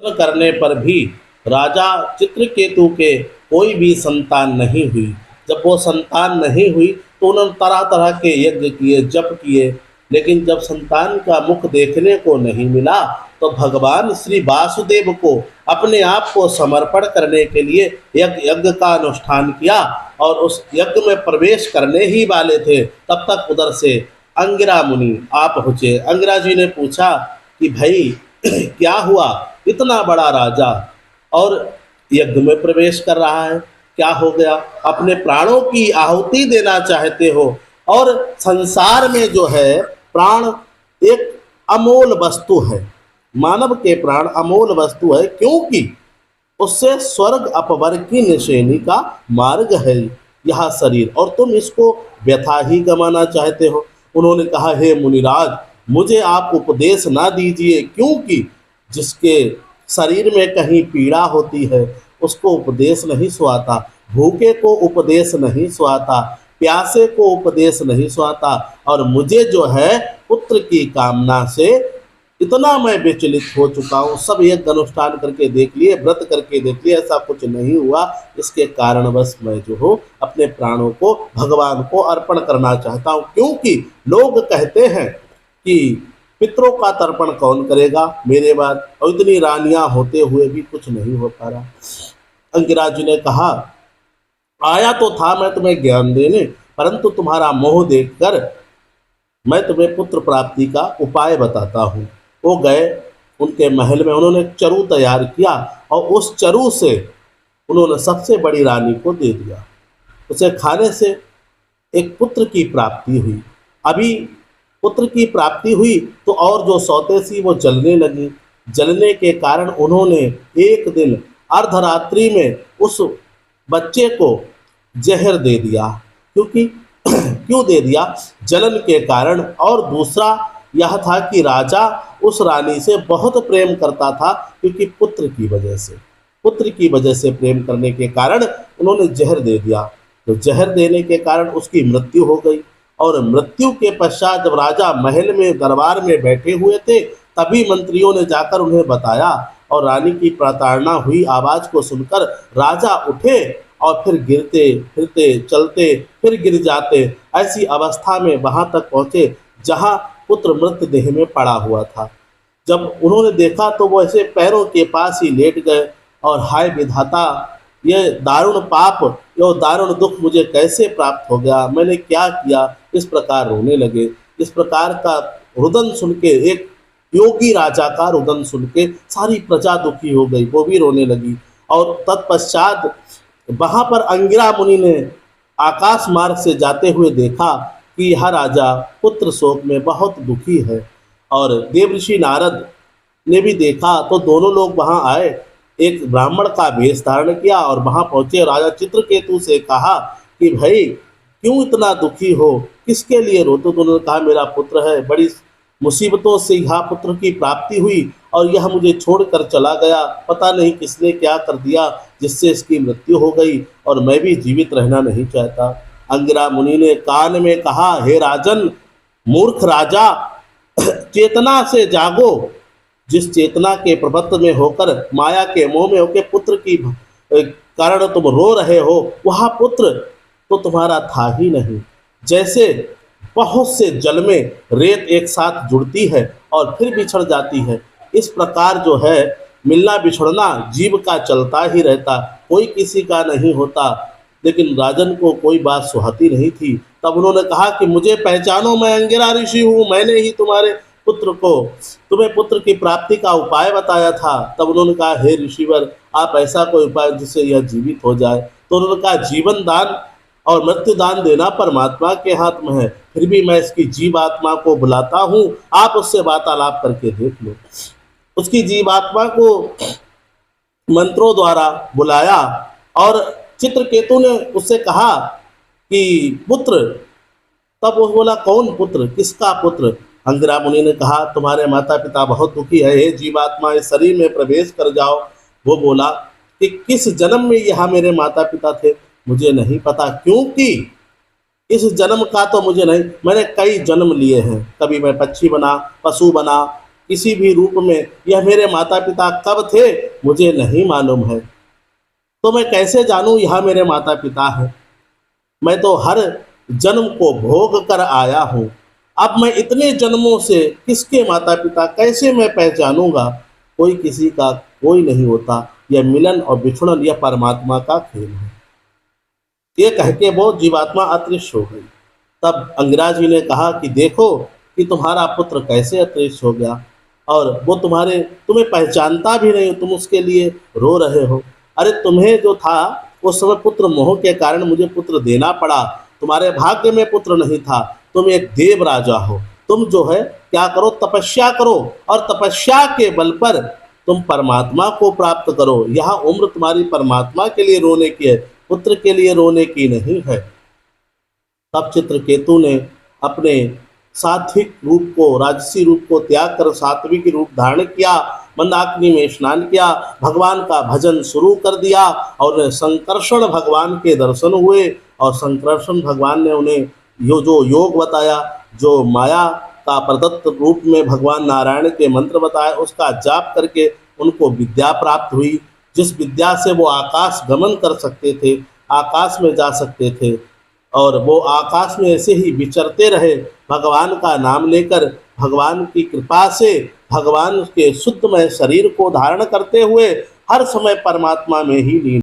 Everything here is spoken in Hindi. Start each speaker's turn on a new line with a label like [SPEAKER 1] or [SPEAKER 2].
[SPEAKER 1] प्रयत्न करने पर भी राजा चित्रकेतु के कोई भी संतान नहीं हुई। जब वो संतान नहीं हुई तो उन्होंने तरह तरह के यज्ञ किए, जप किए, लेकिन जब संतान का मुख देखने को नहीं मिला तो भगवान श्री वासुदेव को अपने आप को समर्पण करने के लिए यज्ञ यज्ञ का अनुष्ठान किया। और उस यज्ञ में प्रवेश करने ही वाले थे, तब तक उधर से अंगिरा मुनि आप पहुँचे। अंगिरा जी ने पूछा कि भाई क्या हुआ, इतना बड़ा राजा और यज्ञ में प्रवेश कर रहा है, क्या हो गया? अपने प्राणों की आहुति देना चाहते हो? और संसार में जो है प्राण एक अमोल वस्तु है, मानव के प्राण अमोल वस्तु है, क्योंकि उससे स्वर्ग अपवर की निशानी का मार्ग है यह शरीर, और तुम इसको व्यथा ही गंवाना चाहते हो। उन्होंने कहा, हे मुनिराज, मुझे आप उपदेश ना दीजिए, क्योंकि जिसके शरीर में कहीं पीड़ा होती है उसको उपदेश नहीं सुहाता, भूखे को उपदेश नहीं सुहाता, प्यासे को उपदेश नहीं सुहाता। और मुझे जो है पुत्र की कामना से इतना मैं विचलित हो चुका हूँ, सब यज्ञ अनुष्ठान करके देख लिए, व्रत करके देख लिए, ऐसा कुछ नहीं हुआ। इसके कारणवश मैं जो हूँ अपने प्राणों को भगवान को अर्पण करना चाहता हूँ, क्योंकि लोग कहते हैं कि पितरों का तर्पण कौन करेगा मेरे बाद, और इतनी रानियां होते हुए भी कुछ नहीं हो पा रहा। अंगिरा जी ने कहा, आया तो था मैं तुम्हें ज्ञान देने, परंतु तुम्हारा मोह देखकर मैं तुम्हें पुत्र प्राप्ति का उपाय बताता हूँ। वो गए उनके महल में, उन्होंने चरु तैयार किया और उस चरु से उन्होंने सबसे बड़ी रानी को दे दिया। उसे खाने से एक पुत्र की प्राप्ति हुई। अभी पुत्र की प्राप्ति हुई तो और जो सौते सी वो जलने लगी। जलने के कारण उन्होंने एक दिन अर्धरात्रि में उस बच्चे को जहर दे दिया, क्योंकि क्यों दे दिया? जलन के कारण। और दूसरा यह था कि राजा उस रानी से बहुत प्रेम करता था, क्योंकि पुत्र की वजह से प्रेम करने के कारण उन्होंने जहर दे दिया। तो जहर देने के कारण उसकी मृत्यु हो गई। और मृत्यु के पश्चात जब राजा महल में दरबार में बैठे हुए थे, तभी मंत्रियों ने जाकर उन्हें बताया, और रानी की प्रताड़ना हुई आवाज़ को सुनकर राजा उठे और फिर गिरते फिरते चलते फिर गिर जाते, ऐसी अवस्था में वहाँ तक पहुँचे जहाँ पुत्र मृतदेह में पड़ा हुआ था। जब उन्होंने देखा तो वो ऐसे पैरों के पास ही लेट गए और हाय विधाता, ये दारुण पाप, ये दारुण दुख मुझे कैसे प्राप्त हो गया, मैंने क्या किया? इस प्रकार रोने लगे। इस प्रकार का रुदन सुन के, एक योगी राजा का रुदन सुन के सारी प्रजा दुखी हो गई, वो भी रोने लगी। और तत्पश्चात वहाँ पर अंगिरा मुनि ने आकाश मार्ग से जाते हुए देखा कि यह राजा पुत्र शोक में बहुत दुखी है। और देवऋषि नारद ने भी देखा तो दोनों लोग वहाँ आए, एक ब्राह्मण का वेश धारण किया और वहाँ पहुँचे। राजा चित्रकेतु से कहा कि भाई क्यों इतना दुखी हो, किसके लिए रोते? तो उन्होंने कहा, मेरा पुत्र है, बड़ी मुसीबतों से यह पुत्र की प्राप्ति हुई और यह मुझे छोड़कर चला गया, पता नहीं किसने क्या कर दिया जिससे इसकी मृत्यु हो गई, और मैं भी जीवित रहना नहीं चाहता। अंगिरा मुनि ने कान में कहा, हे राजन, मूर्ख राजा, चेतना से जागो। जिस चेतना के प्रभुत्व में होकर, माया के मोह में होकर पुत्र की कारण तुम रो रहे हो, वह पुत्र तो तुम्हारा था ही नहीं। जैसे बहुत से जल में रेत एक साथ जुड़ती है और फिर बिछड़ जाती है, इस प्रकार जो है मिलना बिछड़ना जीव का चलता ही रहता, कोई किसी का नहीं होता। लेकिन राजन को कोई बात सुहाती नहीं थी। तब उन्होंने कहा कि मुझे पहचानो, मैं अंगिरा ऋषि हूँ, मैंने ही तुम्हें पुत्र की प्राप्ति का उपाय बताया था। तब उन्होंने कहा, हे ऋषिवर, आप ऐसा कोई उपाय जिससे यह जीवित हो जाए? तो उन्होंने कहा, जीवन दान और मृत्यु दान देना परमात्मा के हाथ में है, फिर भी मैं इसकी जीवात्मा को बुलाता हूँ, आप उससे वार्तालाप करके देख लो। उसकी जीवात्मा को मंत्रों द्वारा बुलाया और चित्रकेतु ने उससे कहा कि पुत्र। तब वो बोला, कौन पुत्र, किसका पुत्र? अंगिरा मुनि ने कहा, तुम्हारे माता पिता बहुत दुखी है, हे जीवात्मा, इस शरीर में प्रवेश कर जाओ। वो बोला कि किस जन्म में यहाँ मेरे माता पिता थे, मुझे नहीं पता, क्योंकि इस जन्म का तो मुझे नहीं, मैंने कई जन्म लिए हैं, कभी मैं पक्षी बना, पशु बना, किसी भी रूप में, यह मेरे माता पिता कब थे मुझे नहीं मालूम है। तो मैं कैसे जानूं यह मेरे माता पिता हैं? मैं तो हर जन्म को भोग कर आया हूँ। अब मैं इतने जन्मों से किसके माता पिता कैसे मैं पहचानूंगा? कोई किसी का कोई नहीं होता। यह मिलन और बिछड़न यह परमात्मा का खेल है। ये कह के वो जीवात्मा अदृश्य हो गई। तब अंगिरा जी ने कहा कि देखो कि तुम्हारा पुत्र कैसे अदृश्य हो गया, और वो तुम्हें पहचानता भी नहीं, तुम उसके लिए रो रहे हो। अरे तुम्हें जो था उस समय पुत्र मोह के कारण मुझे पुत्र देना पड़ा। तुम्हारे भाग्य में पुत्र नहीं था। तुम एक देव राजा हो। तुम जो है क्या करो, तपस्या करो, और तपस्या के बल पर तुम परमात्मा को प्राप्त करो। यह उम्र तुम्हारी परमात्मा के लिए रोने की है, पुत्र के लिए रोने की नहीं है। तब चित्रकेतु ने अपने सात्विक रूप को, राजसी रूप को त्याग कर सात्विक रूप धारण किया, मंदाकिनी में स्नान किया, भगवान का भजन शुरू कर दिया, और संकर्षण भगवान के दर्शन हुए। और संकर्षण भगवान ने उन्हें जो योग बताया, जो माया का प्रदत्त रूप में भगवान नारायण के मंत्र बताए, उसका जाप करके उनको विद्या प्राप्त हुई, जिस विद्या से वो आकाश गमन कर सकते थे, आकाश में जा सकते थे। और वो आकाश में ऐसे ही विचरते रहे, भगवान का नाम लेकर, भगवान की कृपा से भगवान के शुद्धमय शरीर को धारण करते हुए हर समय परमात्मा में ही लीन।